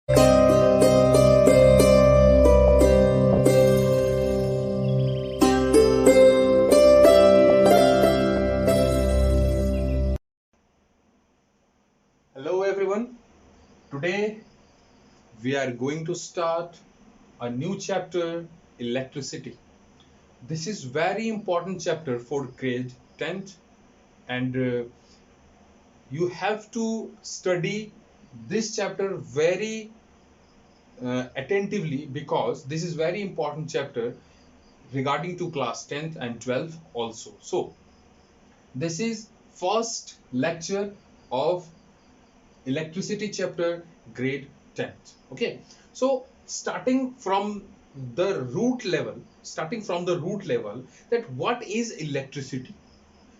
Hello everyone. Today we are going to start a new chapter, electricity. This is very important chapter for grade 10th, and you have to study this chapter very attentively, because this is very important chapter regarding to class 10th and 12th also. So this is first lecture of electricity chapter, grade 10th. Okay, so starting from the root level, that what is electricity?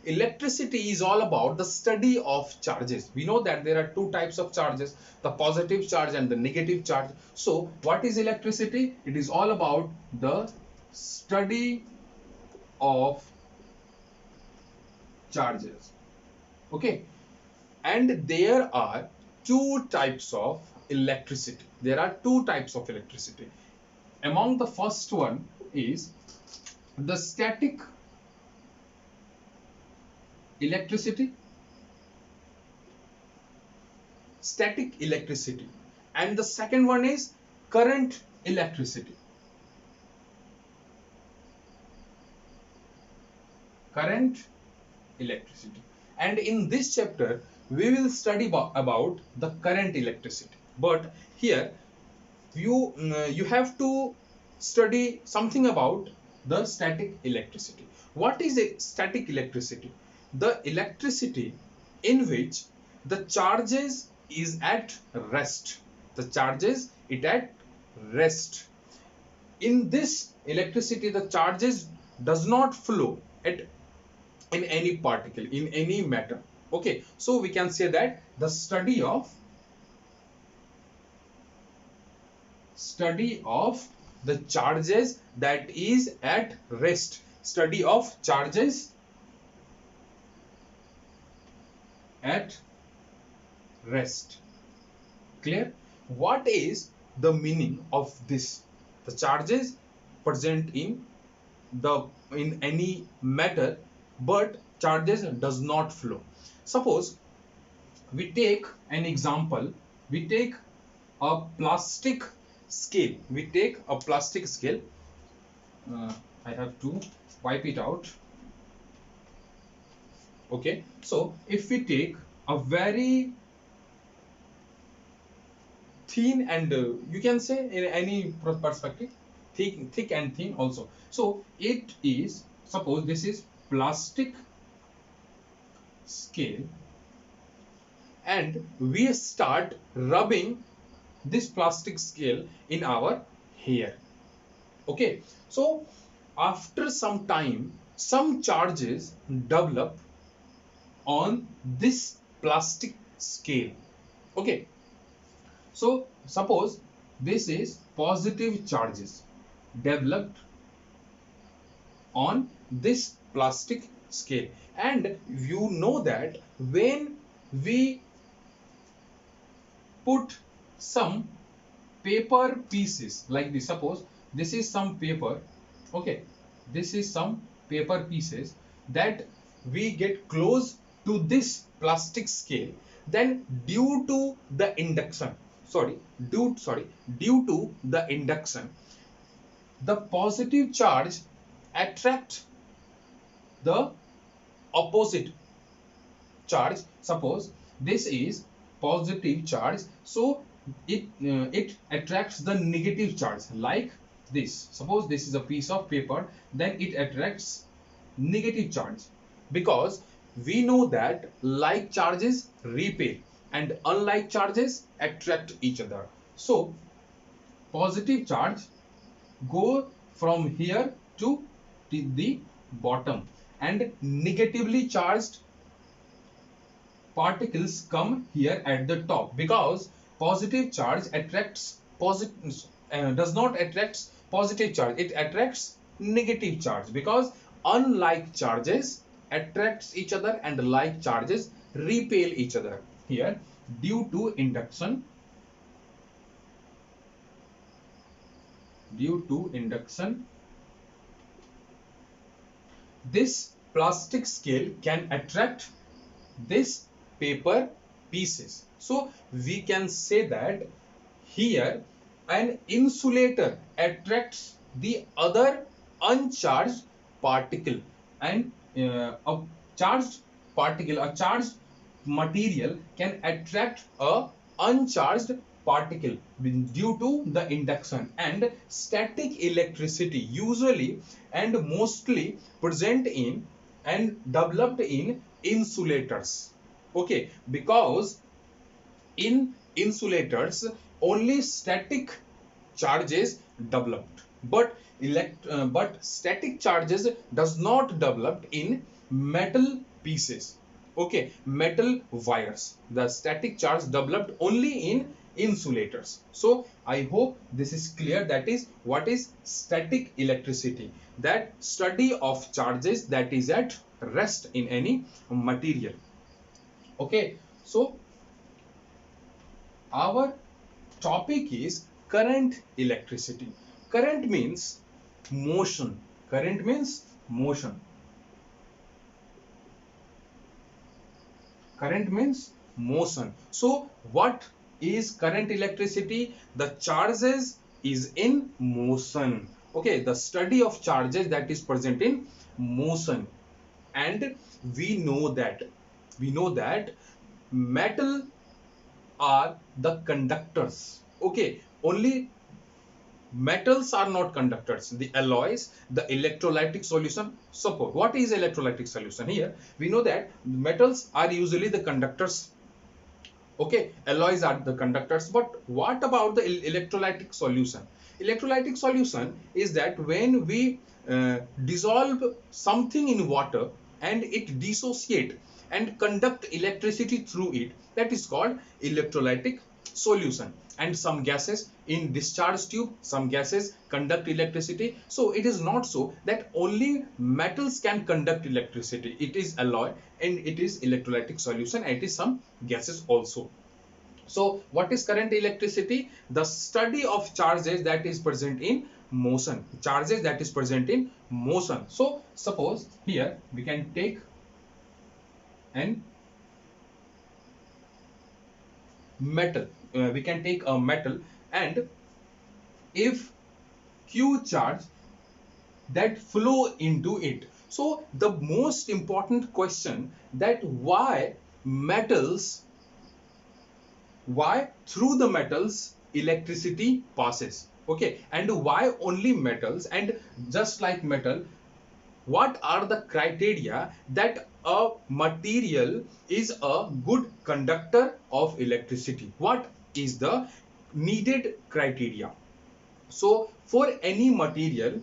Electricity is all about the study of charges. We know that there are two types of charges, the positive charge and the negative charge. So what is electricity? It is all about the study of charges. Okay, and there are two types of electricity. Among the first one is the electricity static electricity, and the second one is current electricity. And in this chapter we will study about the current electricity. But here you have to study something about the static electricity. What is a static electricity? The electricity in which the charges is at rest. The charges it at rest. In this electricity, the charges does not flow at in any particle, in any matter. Okay, so we can say that the study of the charges that is at rest. Study of charges at rest. Clear? What is the meaning of this? The charges present in any matter, but charges does not flow. Suppose we take an example. We take a plastic scale. I have to wipe it out. Okay, so if we take a very thin, and you can say in any perspective, thick and thin also. So it is, suppose this is plastic scale, and we start rubbing this plastic scale in our hair. Okay, so after some time, some charges develop on this plastic scale. Okay, so suppose this is positive charges developed on this plastic scale, and you know that when we put some paper pieces like this, suppose this is some paper. Okay, this is some paper pieces that we get close to this plastic scale, then due to the induction, the positive charge attract the opposite charge. Suppose this is positive charge, so it attracts the negative charge, like this. Suppose this is a piece of paper, then it attracts negative charge, because we know that like charges repel and unlike charges attract each other. So positive charge go from here to the bottom, and negatively charged particles come here at the top, because positive charge attracts does not attracts positive charge, it attracts negative charge, because unlike charges attracts each other and like charges repel each other. Here, due to induction, due to induction, this plastic scale can attract this paper pieces. So we can say that here an insulator attracts the other uncharged particle, and a charged a charged material can attract a uncharged particle due to the induction. And static electricity usually and mostly present in and developed in insulators. Okay, because in insulators only static charges developed, but static charges does not develop in metal pieces. Okay, metal wires, the static charge developed only in insulators. So I hope this is clear. That is what is static electricity, that study of charges that is at rest in any material. Okay, so our topic is current electricity. Current means motion. Current means motion. Current means motion. So what is current electricity? The charges is in motion. Okay, the study of charges that is present in motion. And we know that metal are the conductors. Okay, only metals are not conductors. The alloys, the electrolytic solution. Suppose what is electrolytic solution? Here we know that metals are usually the conductors. Okay, alloys are the conductors. But what about the electrolytic solution? Electrolytic solution is that when we dissolve something in water and it dissociate and conduct electricity through it, that is called electrolytic solution. And some gases in discharge tube, some gases conduct electricity. So it is not so that only metals can conduct electricity. It is alloy and it is electrolytic solution, and it is some gases also. So what is current electricity? The study of charges that is present in motion. Charges that is present in motion. So suppose here we can take an metal. We can take a metal, and if q charge that flow into it. So the most important question, that why through the metals electricity passes. Okay, and why only metals? And just like metal, what are the criteria that a material is a good conductor of electricity? What is the needed criteria? So for any material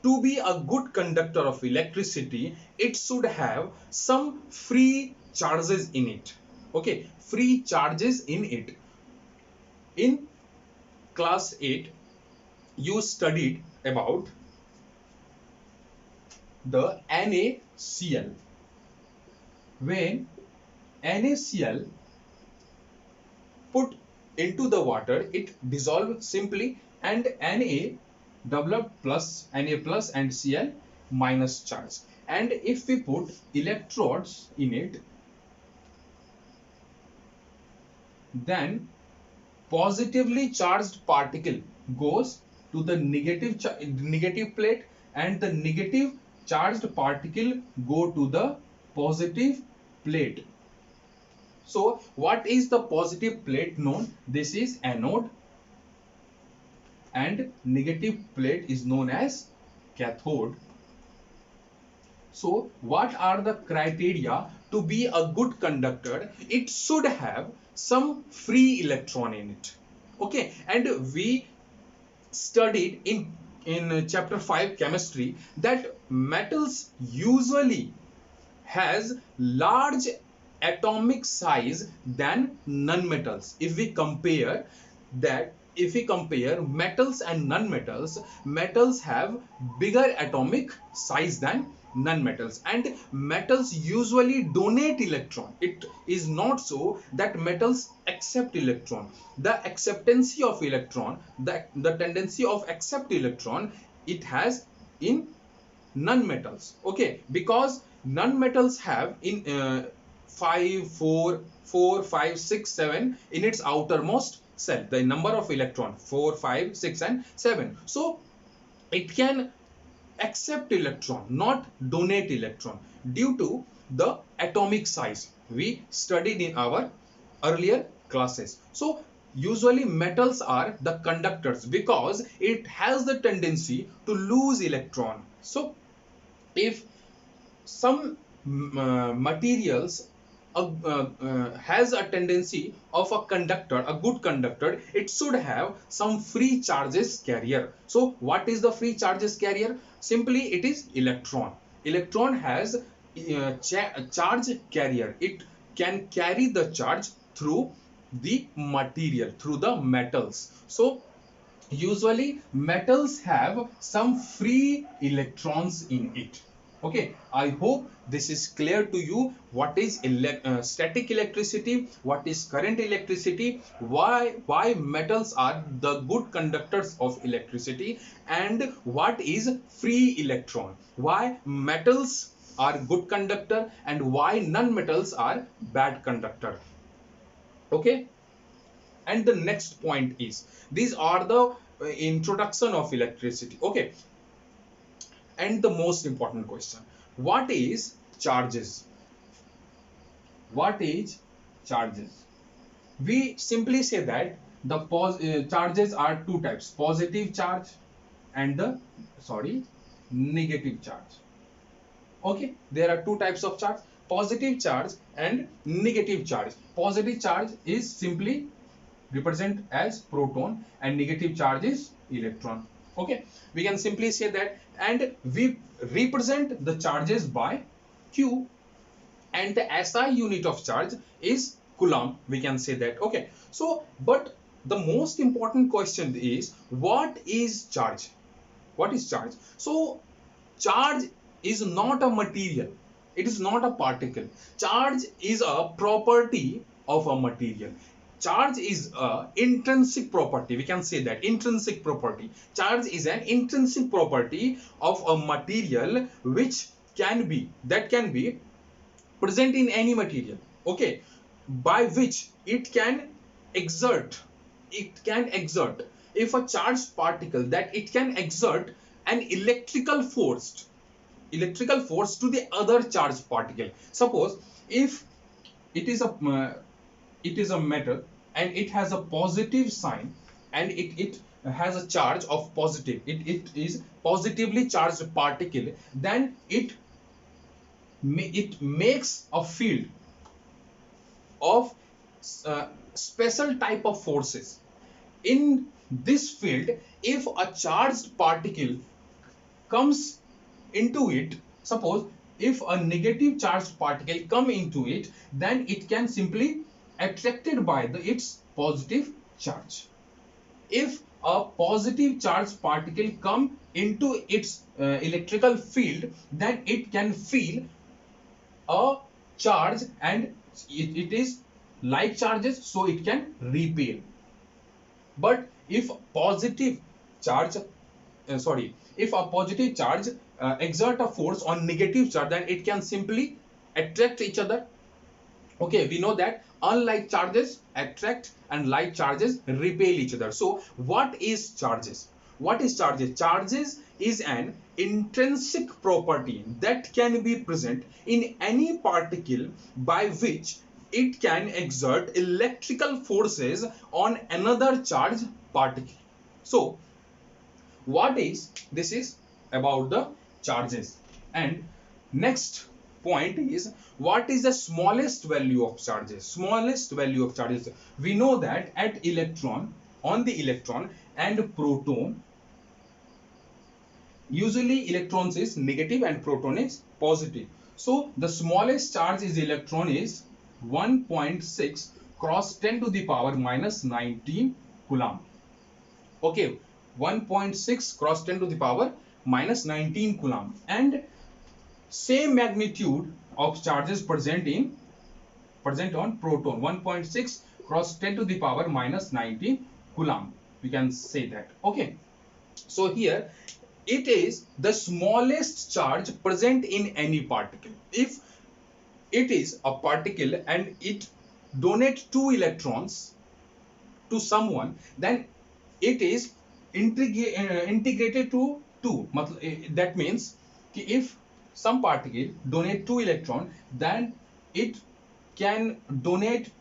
to be a good conductor of electricity, it should have some free charges in it. Okay, free charges in it. In class 8 you studied about the NaCl. When NaCl put into the water, it dissolved simply, and Na developed Na plus and Cl minus charge. And if we put electrodes in it, then positively charged particle goes to the negative plate, and the negative charged particle go to the positive plate. So what is the positive plate known? This is anode, and negative plate is known as cathode. So what are the criteria to be a good conductor? It should have some free electron in it. Okay, and we studied in chapter 5 chemistry that metals usually has large atomic size than non-metals. If we compare metals and non-metals, metals have bigger atomic size than non-metals, and metals usually donate electron. It is not so that metals accept electron. The acceptancy of electron, the tendency of accept electron, it has in non-metals. Okay, because non-metals have in 5 4 4 5 6 7 in its outermost cell, the number of electron 4 5 6 and 7. So it can accept electron, not donate electron, due to the atomic size we studied in our earlier classes. So usually metals are the conductors because it has the tendency to lose electron. So if some materials has a tendency of a conductor, a good conductor, it should have some free charges carrier. So what is the free charges carrier? Simply it is electron. Electron has charge carrier. It can carry the charge through the material, through the metals. So usually metals have some free electrons in it. Okay, I hope this is clear to you. What is static electricity, what is current electricity, why metals are the good conductors of electricity, and what is free electron, why metals are good conductor and why non-metals are bad conductor. Okay, and the next point is, these are the introduction of electricity. Okay, and the most important question, what is charges? What is charges? We simply say that the charges are two types, positive charge and the negative charge. Okay, there are two types of charge, positive charge and negative charge. Positive charge is simply represent as proton and negative charge is electron. Okay, we can simply say that, and we represent the charges by Q, and the SI unit of charge is coulomb, we can say that. Okay, so but the most important question is, what is charge? What is charge? So charge is not a material, it is not a particle. Charge is a property of a material. Charge is a intrinsic property, we can say that, intrinsic property. Charge is an intrinsic property of a material which can be, that can be present in any material. Okay, by which it can exert, if a charged particle, that it can exert an electrical force to the other charged particle. Suppose if it is a metal and it has a positive sign, and it has a charge of positive, it is positively charged particle, then it makes a field of special type of forces. In this field, if a charged particle comes into it, suppose if a negative charged particle come into it, then it can simply attracted by its positive charge. If a positive charged particle come into its electrical field, then it can feel a charge, and it is like charges, so it can repel. But if positive charge if a positive charge exert a force on negative charge, then it can simply attract each other. Okay, we know that unlike charges attract and like charges repel each other. So what is charges? What is charges? Charges is an intrinsic property that can be present in any particle by which it can exert electrical forces on another charged particle. So what is, this is about the charges. And next point is, what is the smallest value of charges? Smallest value of charges, we know that at electron, on the electron and proton, usually electrons is negative and proton is positive. So the smallest charge is electron is 1.6 cross 10 to the power minus 19 coulomb. Okay, 1.6 cross 10 to the power minus 19 coulomb. And same magnitude of charges present on proton, 1.6 cross 10 to the power minus 19 coulomb. We can say that. Okay. So here it is the smallest charge present in any particle. If it is a particle and it donates 2 electrons to someone, then it is integrated to 2. That means if some particle donate 2 electron, then it can donate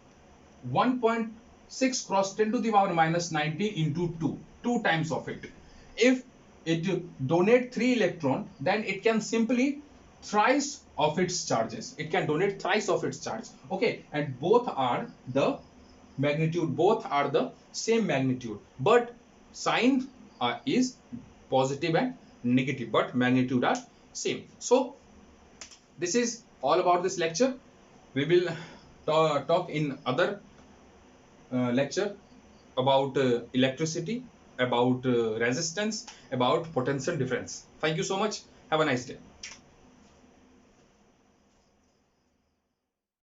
1.6 cross 10 to the power minus 19 into 2 times of it. If it donate 3 electron, then it can simply thrice of its charges. It can donate thrice of its charge. Okay, and both are the magnitude, both are the same magnitude, but sign is positive and negative, but magnitude are same. So this is all about this lecture. We will talk in other lecture about electricity, about resistance, about potential difference. Thank you so much. Have a nice day.